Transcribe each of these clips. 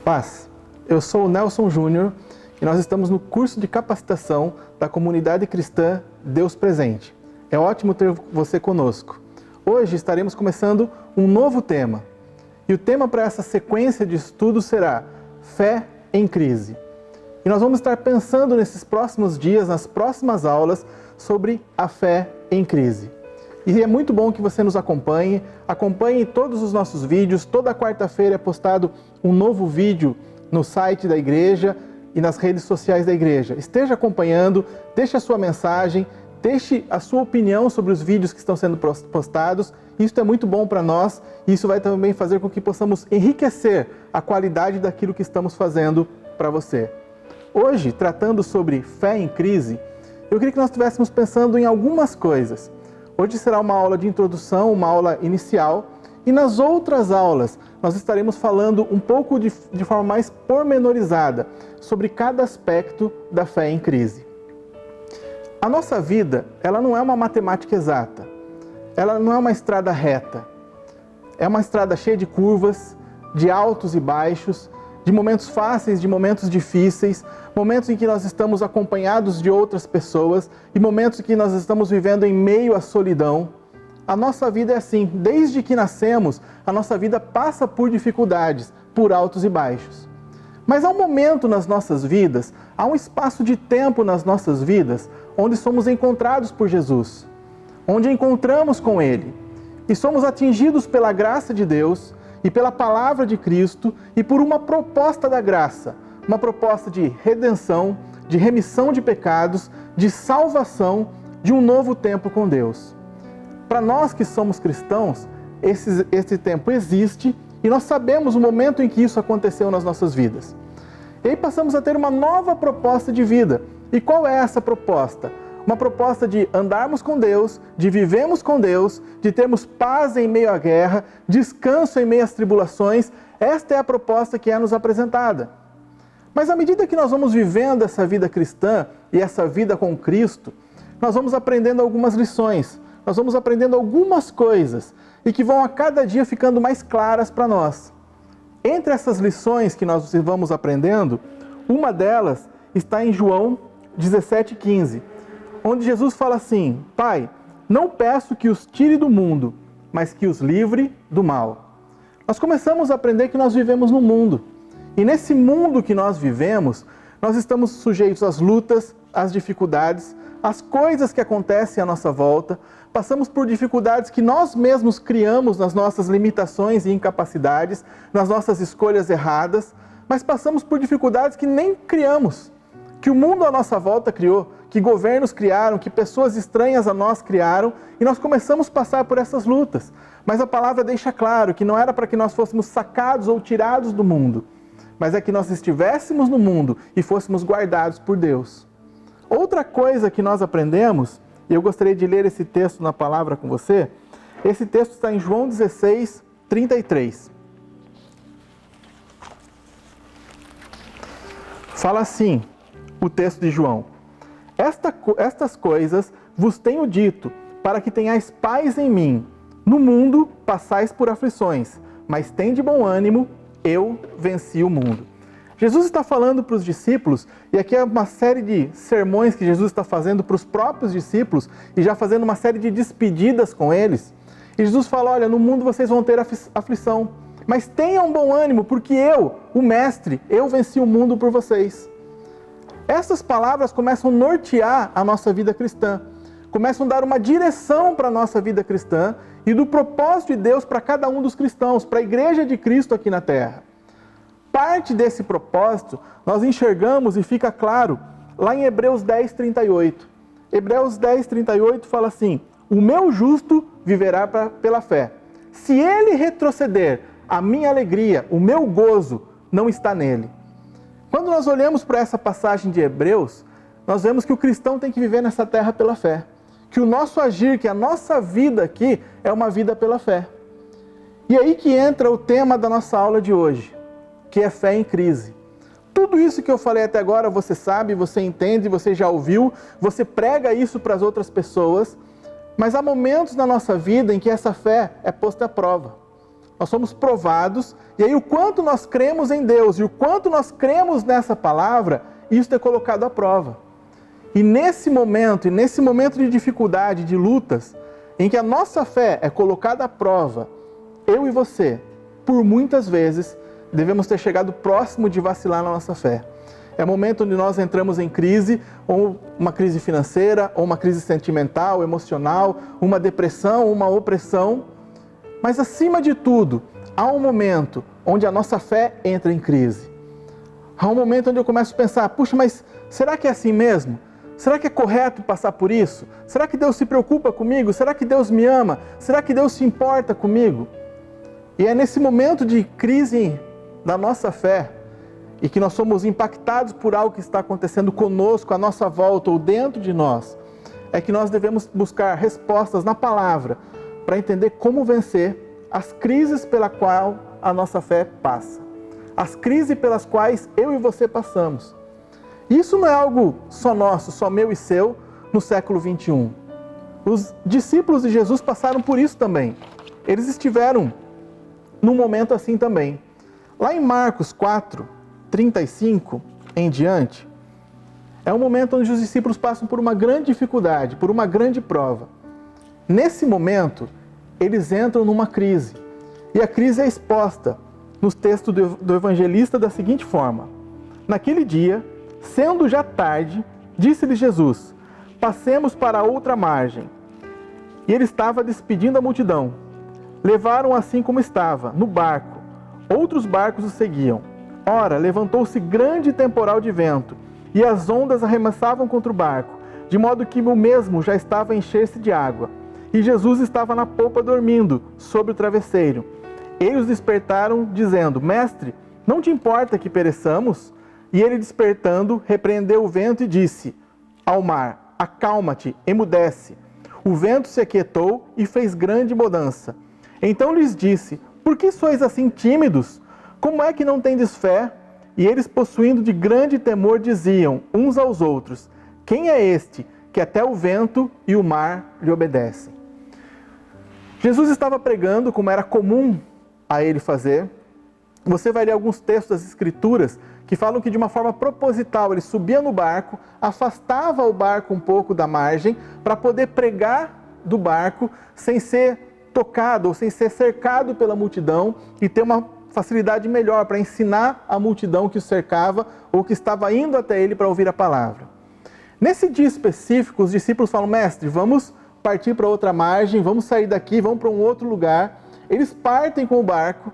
Paz, eu sou o Nelson Júnior e nós estamos no curso de capacitação da comunidade cristã Deus Presente. É ótimo ter você conosco. Hoje estaremos começando um novo tema. E o tema para essa sequência de estudos será Fé em Crise. E nós vamos estar pensando nesses próximos dias, nas próximas aulas, sobre a fé em crise. E é muito bom que você nos acompanhe todos os nossos vídeos. Toda quarta-feira é postado um novo vídeo no site da igreja e nas redes sociais da igreja. Esteja acompanhando, deixe a sua mensagem, deixe a sua opinião sobre os vídeos que estão sendo postados. Isso é muito bom para nós e isso vai também fazer com que possamos enriquecer a qualidade daquilo que estamos fazendo para você. Hoje, tratando sobre fé em crise, eu queria que nós estivéssemos pensando em algumas coisas. Hoje será uma aula de introdução, uma aula inicial, e nas outras aulas nós estaremos falando um pouco de forma mais pormenorizada sobre cada aspecto da fé em crise. A nossa vida, ela não é uma matemática exata, ela não é uma estrada reta, é uma estrada cheia de curvas, de altos e baixos, de momentos fáceis, de momentos difíceis, momentos em que nós estamos acompanhados de outras pessoas e momentos em que nós estamos vivendo em meio à solidão. A nossa vida é assim, desde que nascemos, a nossa vida passa por dificuldades, por altos e baixos. Mas há um momento nas nossas vidas, há um espaço de tempo nas nossas vidas, onde somos encontrados por Jesus, onde encontramos com Ele e somos atingidos pela graça de Deus e pela palavra de Cristo e por uma proposta da graça, uma proposta de redenção, de remissão de pecados, de salvação, de um novo tempo com Deus. Para nós que somos cristãos, esse tempo existe e nós sabemos o momento em que isso aconteceu nas nossas vidas. E aí passamos a ter uma nova proposta de vida. E qual é essa proposta? Uma proposta de andarmos com Deus, de vivermos com Deus, de termos paz em meio à guerra, descanso em meio às tribulações. Esta é a proposta que é nos apresentada. Mas à medida que nós vamos vivendo essa vida cristã e essa vida com Cristo, nós vamos aprendendo algumas lições, nós vamos aprendendo algumas coisas e que vão a cada dia ficando mais claras para nós. Entre essas lições que nós vamos aprendendo, uma delas está em João 17,15. Onde Jesus fala assim: Pai, não peço que os tire do mundo, mas que os livre do mal. Nós começamos a aprender que nós vivemos no mundo. E nesse mundo que nós vivemos, nós estamos sujeitos às lutas, às dificuldades, às coisas que acontecem à nossa volta. Passamos por dificuldades que nós mesmos criamos nas nossas limitações e incapacidades, nas nossas escolhas erradas, mas passamos por dificuldades que nem criamos, que o mundo à nossa volta criou, que governos criaram, que pessoas estranhas a nós criaram, e nós começamos a passar por essas lutas. Mas a palavra deixa claro que não era para que nós fôssemos sacados ou tirados do mundo, mas é que nós estivéssemos no mundo e fôssemos guardados por Deus. Outra coisa que nós aprendemos, e eu gostaria de ler esse texto na palavra com você, esse texto está em João 16, 33. Fala assim, o texto de João: Estas coisas vos tenho dito, para que tenhais paz em mim. No mundo passais por aflições, mas tende bom ânimo, eu venci o mundo. Jesus está falando para os discípulos, e aqui é uma série de sermões que Jesus está fazendo para os próprios discípulos, e já fazendo uma série de despedidas com eles. E Jesus fala: olha, no mundo vocês vão ter aflição, mas tenham bom ânimo, porque eu, o Mestre, eu venci o mundo por vocês. Essas palavras começam a nortear a nossa vida cristã, começam a dar uma direção para a nossa vida cristã e do propósito de Deus para cada um dos cristãos, para a igreja de Cristo aqui na terra. Parte desse propósito nós enxergamos e fica claro lá em Hebreus 10, 38. Hebreus 10, 38 fala assim: o meu justo viverá pela fé. Se ele retroceder, a minha alegria, o meu gozo não está nele. Quando nós olhamos para essa passagem de Hebreus, nós vemos que o cristão tem que viver nessa terra pela fé. Que o nosso agir, que a nossa vida aqui é uma vida pela fé. E aí que entra o tema da nossa aula de hoje, que é fé em crise. Tudo isso que eu falei até agora, você sabe, você entende, você já ouviu, você prega isso para as outras pessoas, mas há momentos na nossa vida em que essa fé é posta à prova. nós somos provados, e aí o quanto nós cremos em Deus e o quanto nós cremos nessa palavra, isso é colocado à prova. E nesse momento de dificuldade, de lutas, em que a nossa fé é colocada à prova, eu e você, por muitas vezes, devemos ter chegado próximo de vacilar na nossa fé. É o momento onde nós entramos em crise, ou uma crise financeira, ou uma crise sentimental, emocional, uma depressão, uma opressão. Mas acima de tudo, há um momento onde a nossa fé entra em crise. Há um momento onde eu começo a pensar, puxa, mas será que é assim mesmo? Será que é correto passar por isso? Será que Deus se preocupa comigo? Será que Deus me ama? Será que Deus se importa comigo? E é nesse momento de crise da nossa fé, e que nós somos impactados por algo que está acontecendo conosco, à nossa volta ou dentro de nós, é que nós devemos buscar respostas na palavra para entender como vencer as crises pela qual a nossa fé passa. As crises pelas quais eu e você passamos. Isso não é algo só nosso, só meu e seu, no século 21. Os discípulos de Jesus passaram por isso também. Eles estiveram num momento assim também. Lá em Marcos 4, 35 em diante, é um momento onde os discípulos passam por uma grande dificuldade, por uma grande prova. Nesse momento, eles entram numa crise. E a crise é exposta nos textos do evangelista da seguinte forma: naquele dia, sendo já tarde, disse-lhes Jesus: passemos para a outra margem. E ele estava despedindo a multidão. Levaram assim como estava, no barco. Outros barcos o seguiam. Ora, levantou-se grande temporal de vento, e as ondas arremessavam contra o barco, de modo que o mesmo já estava a encher-se de água. E Jesus estava na popa dormindo, sobre o travesseiro. Eles despertaram, dizendo: Mestre, não te importa que pereçamos? E ele, despertando, repreendeu o vento e disse ao mar: acalma-te, emudece. O vento se aquietou e fez grande mudança. Então lhes disse: por que sois assim tímidos? Como é que não tendes fé? E eles, possuindo de grande temor, diziam uns aos outros: quem é este que até o vento e o mar lhe obedecem? Jesus estava pregando, como era comum a ele fazer. Você vai ler alguns textos das Escrituras que falam que de uma forma proposital ele subia no barco, afastava o barco um pouco da margem para poder pregar do barco sem ser tocado ou sem ser cercado pela multidão e ter uma facilidade melhor para ensinar a multidão que o cercava ou que estava indo até ele para ouvir a palavra. Nesse dia específico, os discípulos falam: mestre, vamos partir para outra margem, vamos sair daqui, vamos para um outro lugar. Eles partem com o barco.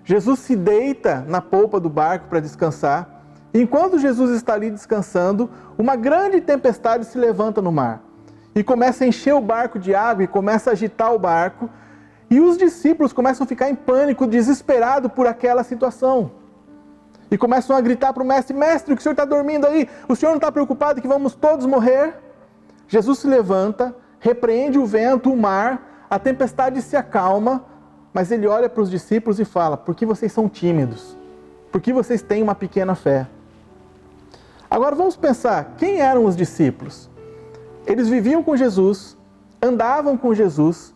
Jesus se deita na polpa do barco para descansar. Enquanto Jesus está ali descansando, uma grande tempestade se levanta no mar e começa a encher o barco de água e começa a agitar o barco. E os discípulos começam a ficar em pânico, desesperados por aquela situação. E começam a gritar para o mestre: mestre, o que o senhor está dormindo aí? O senhor não está preocupado que vamos todos morrer? Jesus se levanta, repreende o vento, o mar, a tempestade se acalma, mas ele olha para os discípulos e fala: por que vocês são tímidos? Por que vocês têm uma pequena fé? Agora vamos pensar, quem eram os discípulos? Eles viviam com Jesus, andavam com Jesus,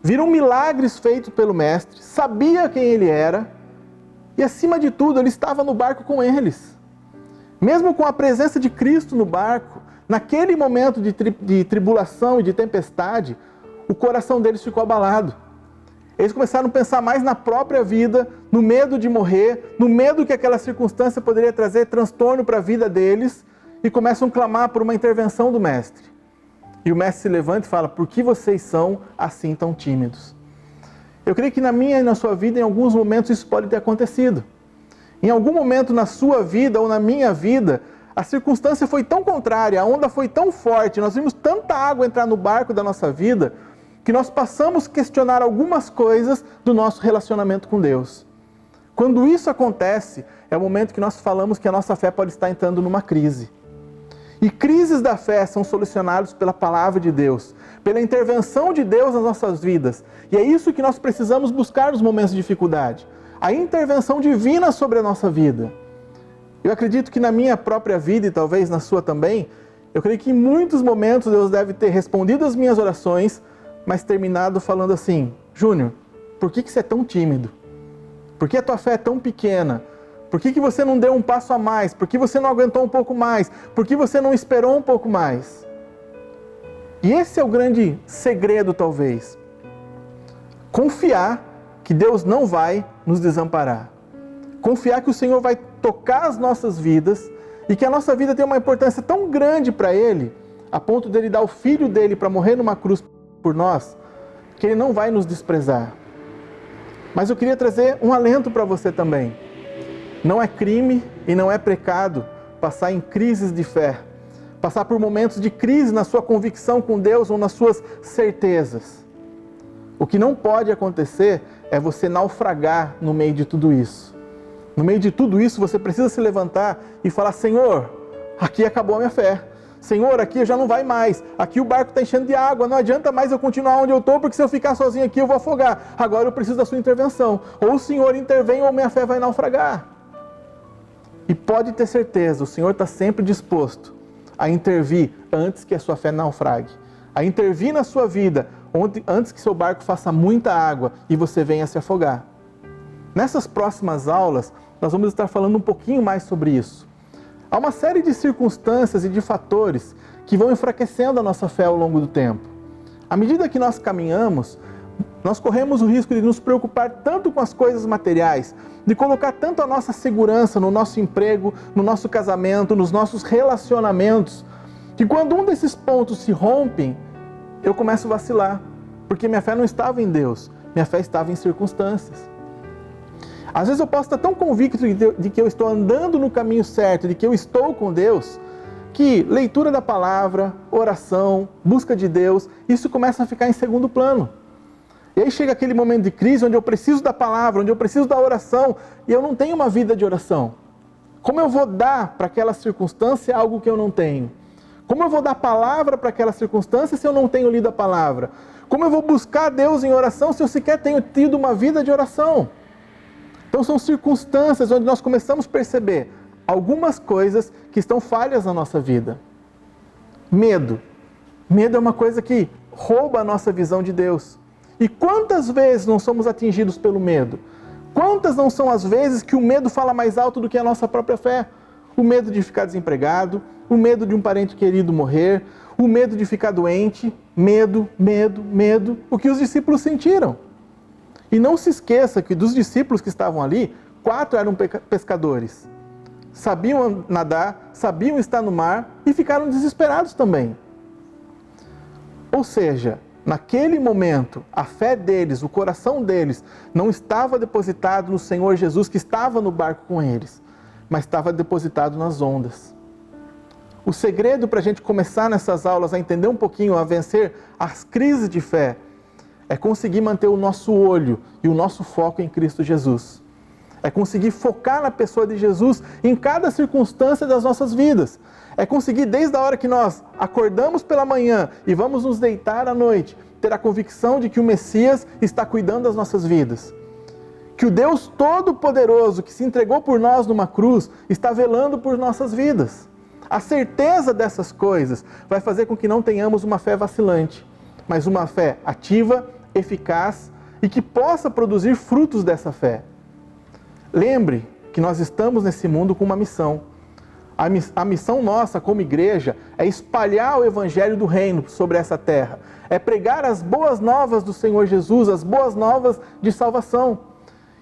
viram milagres feitos pelo Mestre, sabia quem ele era, e acima de tudo, ele estava no barco com eles. Mesmo com a presença de Cristo no barco, naquele momento de tribulação e de tempestade, o coração deles ficou abalado. Eles começaram a pensar mais na própria vida, no medo de morrer, no medo que aquela circunstância poderia trazer transtorno para a vida deles, e começam a clamar por uma intervenção do Mestre. E o Mestre se levanta e fala: por que vocês são assim tão tímidos? Eu creio que na minha e na sua vida, em alguns momentos, isso pode ter acontecido. Em algum momento na sua vida ou na minha vida, a circunstância foi tão contrária, a onda foi tão forte, nós vimos tanta água entrar no barco da nossa vida, que nós passamos a questionar algumas coisas do nosso relacionamento com Deus. Quando isso acontece, é o momento que nós falamos que a nossa fé pode estar entrando numa crise. E crises da fé são solucionadas pela palavra de Deus, pela intervenção de Deus nas nossas vidas. E é isso que nós precisamos buscar nos momentos de dificuldade. A intervenção divina sobre a nossa vida. Eu acredito que na minha própria vida, e talvez na sua também, eu creio que em muitos momentos Deus deve ter respondido as minhas orações, mas terminado falando assim: Júnior, por que você é tão tímido? Por que a tua fé é tão pequena? Por que você não deu um passo a mais? Por que você não aguentou um pouco mais? Por que você não esperou um pouco mais? E esse é o grande segredo, talvez. Confiar que Deus não vai nos desamparar. Confiar que o Senhor vai tocar as nossas vidas e que a nossa vida tem uma importância tão grande para Ele, a ponto dele dar o Filho dele para morrer numa cruz por nós, que Ele não vai nos desprezar. Mas eu queria trazer um alento para você também. Não é crime e não é pecado passar em crises de fé, passar por momentos de crise na sua convicção com Deus ou nas suas certezas. O que não pode acontecer é você naufragar no meio de tudo isso. No meio de tudo isso, você precisa se levantar e falar: Senhor, aqui acabou a minha fé. Senhor, aqui já não vai mais. Aqui o barco está enchendo de água. Não adianta mais eu continuar onde eu estou, porque se eu ficar sozinho aqui eu vou afogar. Agora eu preciso da sua intervenção. Ou o Senhor intervém ou minha fé vai naufragar. E pode ter certeza, o Senhor está sempre disposto a intervir antes que a sua fé naufrague. A intervir na sua vida antes que seu barco faça muita água e você venha se afogar. Nessas próximas aulas, nós vamos estar falando um pouquinho mais sobre isso. Há uma série de circunstâncias e de fatores que vão enfraquecendo a nossa fé ao longo do tempo. À medida que nós caminhamos, nós corremos o risco de nos preocupar tanto com as coisas materiais, de colocar tanto a nossa segurança no nosso emprego, no nosso casamento, nos nossos relacionamentos, que quando um desses pontos se rompem, eu começo a vacilar, porque minha fé não estava em Deus, minha fé estava em circunstâncias. Às vezes eu posso estar tão convicto de que eu estou andando no caminho certo, de que eu estou com Deus, que leitura da palavra, oração, busca de Deus, isso começa a ficar em segundo plano. E aí chega aquele momento de crise onde eu preciso da palavra, onde eu preciso da oração, e eu não tenho uma vida de oração. Como eu vou dar para aquela circunstância algo que eu não tenho? Como eu vou dar palavra para aquela circunstância se eu não tenho lido a palavra? Como eu vou buscar Deus em oração se eu sequer tenho tido uma vida de oração? Então são circunstâncias onde nós começamos a perceber algumas coisas que estão falhas na nossa vida. Medo. Medo é uma coisa que rouba a nossa visão de Deus. E quantas vezes não somos atingidos pelo medo? Quantas não são as vezes que o medo fala mais alto do que a nossa própria fé? O medo de ficar desempregado, o medo de um parente querido morrer, o medo de ficar doente, medo. O que os discípulos sentiram. E não se esqueça que dos discípulos que estavam ali, 4 eram pescadores. Sabiam nadar, sabiam estar no mar e ficaram desesperados também. Ou seja, naquele momento, a fé deles, o coração deles, não estava depositado no Senhor Jesus que estava no barco com eles, mas estava depositado nas ondas. O segredo para a gente começar nessas aulas a entender um pouquinho, a vencer as crises de fé, é conseguir manter o nosso olho e o nosso foco em Cristo Jesus. É conseguir focar na pessoa de Jesus em cada circunstância das nossas vidas. É conseguir, desde a hora que nós acordamos pela manhã e vamos nos deitar à noite, ter a convicção de que o Messias está cuidando das nossas vidas. Que o Deus Todo-Poderoso que se entregou por nós numa cruz está velando por nossas vidas. A certeza dessas coisas vai fazer com que não tenhamos uma fé vacilante, mas uma fé ativa, eficaz e que possa produzir frutos dessa fé. Lembre que nós estamos nesse mundo com uma missão. A missão nossa como igreja é espalhar o evangelho do reino sobre essa terra. É pregar as boas novas do Senhor Jesus, as boas novas de salvação.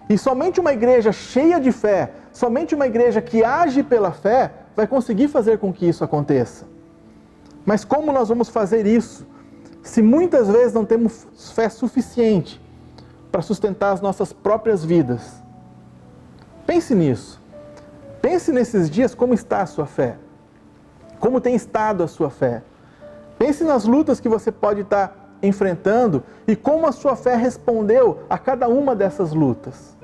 E somente uma igreja cheia de fé, somente uma igreja que age pela fé, vai conseguir fazer com que isso aconteça. Mas como nós vamos fazer isso, se muitas vezes não temos fé suficiente para sustentar as nossas próprias vidas? Pense nisso. Pense nesses dias como está a sua fé. Como tem estado a sua fé. Pense nas lutas que você pode estar enfrentando e como a sua fé respondeu a cada uma dessas lutas.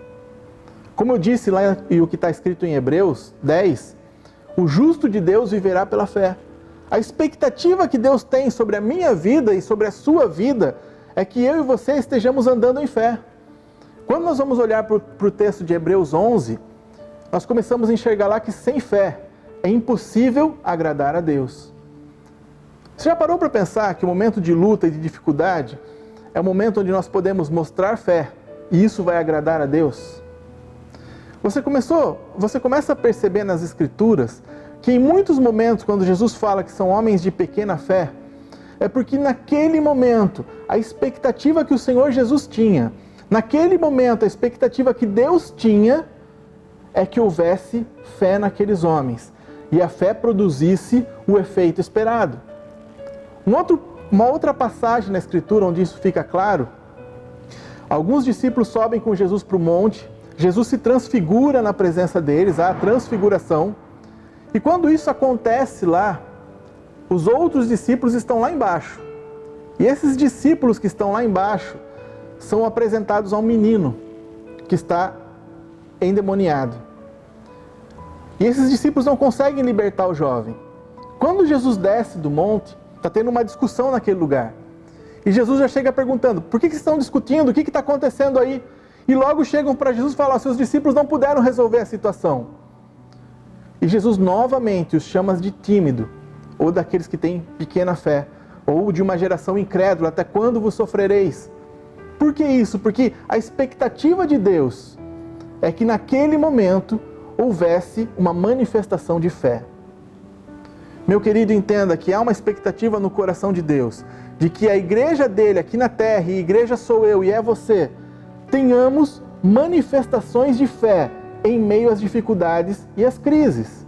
Como eu disse lá, e o que está escrito em Hebreus 10, o justo de Deus viverá pela fé. A expectativa que Deus tem sobre a minha vida e sobre a sua vida é que eu e você estejamos andando em fé. Quando nós vamos olhar para o texto de Hebreus 11, nós começamos a enxergar lá que sem fé é impossível agradar a Deus. Você já parou para pensar que o momento de luta e de dificuldade é o momento onde nós podemos mostrar fé e isso vai agradar a Deus? Você começa a perceber nas Escrituras que em muitos momentos, quando Jesus fala que são homens de pequena fé, é porque naquele momento, a expectativa que o Senhor Jesus tinha, naquele momento, a expectativa que Deus tinha, é que houvesse fé naqueles homens, e a fé produzisse o efeito esperado. Uma outra passagem na Escritura onde isso fica claro, alguns discípulos sobem com Jesus para o monte, Jesus se transfigura na presença deles, há a transfiguração, e quando isso acontece lá, os outros discípulos estão lá embaixo. E esses discípulos que estão lá embaixo são apresentados a um menino que está endemoniado. E esses discípulos não conseguem libertar o jovem. Quando Jesus desce do monte, está tendo uma discussão naquele lugar. E Jesus já chega perguntando, por que vocês estão discutindo? O que está acontecendo aí? E logo chegam para Jesus e falam, seus discípulos não puderam resolver a situação. E Jesus novamente os chama de tímido, ou daqueles que têm pequena fé, ou de uma geração incrédula, até quando vos sofrereis? Por que isso? Porque a expectativa de Deus é que naquele momento houvesse uma manifestação de fé. Meu querido, entenda que há uma expectativa no coração de Deus, de que a igreja dele aqui na terra, e a igreja sou eu e é você, tenhamos manifestações de fé em meio às dificuldades e às crises.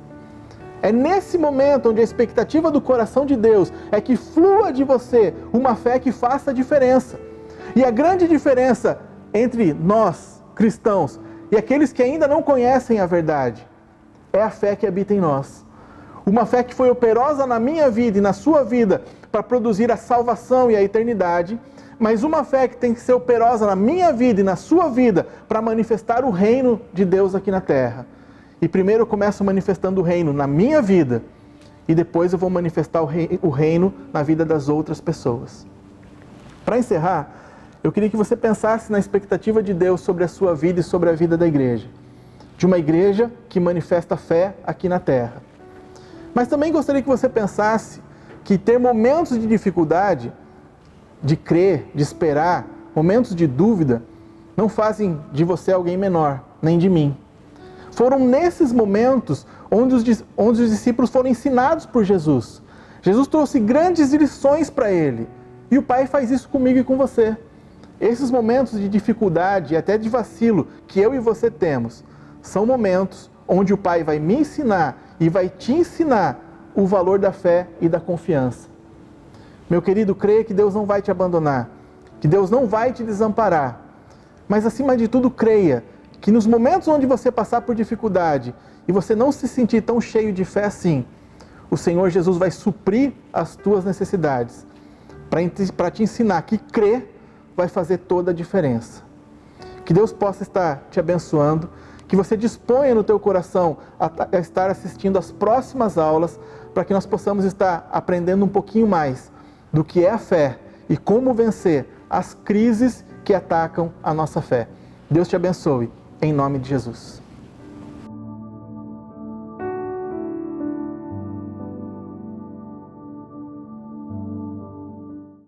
É nesse momento onde a expectativa do coração de Deus é que flua de você uma fé que faça a diferença. E a grande diferença entre nós, cristãos, e aqueles que ainda não conhecem a verdade, é a fé que habita em nós. Uma fé que foi operosa na minha vida e na sua vida para produzir a salvação e a eternidade, mas uma fé que tem que ser operosa na minha vida e na sua vida para manifestar o reino de Deus aqui na terra. E primeiro eu começo manifestando o reino na minha vida, e depois eu vou manifestar o reino na vida das outras pessoas. Para encerrar, eu queria que você pensasse na expectativa de Deus sobre a sua vida e sobre a vida da igreja. De uma igreja que manifesta fé aqui na terra. Mas também gostaria que você pensasse que ter momentos de dificuldade, de crer, de esperar, momentos de dúvida, não fazem de você alguém menor, nem de mim. Foram nesses momentos onde os discípulos foram ensinados por Jesus. Jesus trouxe grandes lições para ele. E o Pai faz isso comigo e com você. Esses momentos de dificuldade e até de vacilo que eu e você temos, são momentos onde o Pai vai me ensinar e vai te ensinar o valor da fé e da confiança. Meu querido, creia que Deus não vai te abandonar, que Deus não vai te desamparar. Mas acima de tudo, creia que nos momentos onde você passar por dificuldade e você não se sentir tão cheio de fé assim, o Senhor Jesus vai suprir as tuas necessidades, para te ensinar que crer vai fazer toda a diferença. Que Deus possa estar te abençoando, que você disponha no teu coração a estar assistindo às próximas aulas, para que nós possamos estar aprendendo um pouquinho mais do que é a fé e como vencer as crises que atacam a nossa fé. Deus te abençoe, em nome de Jesus.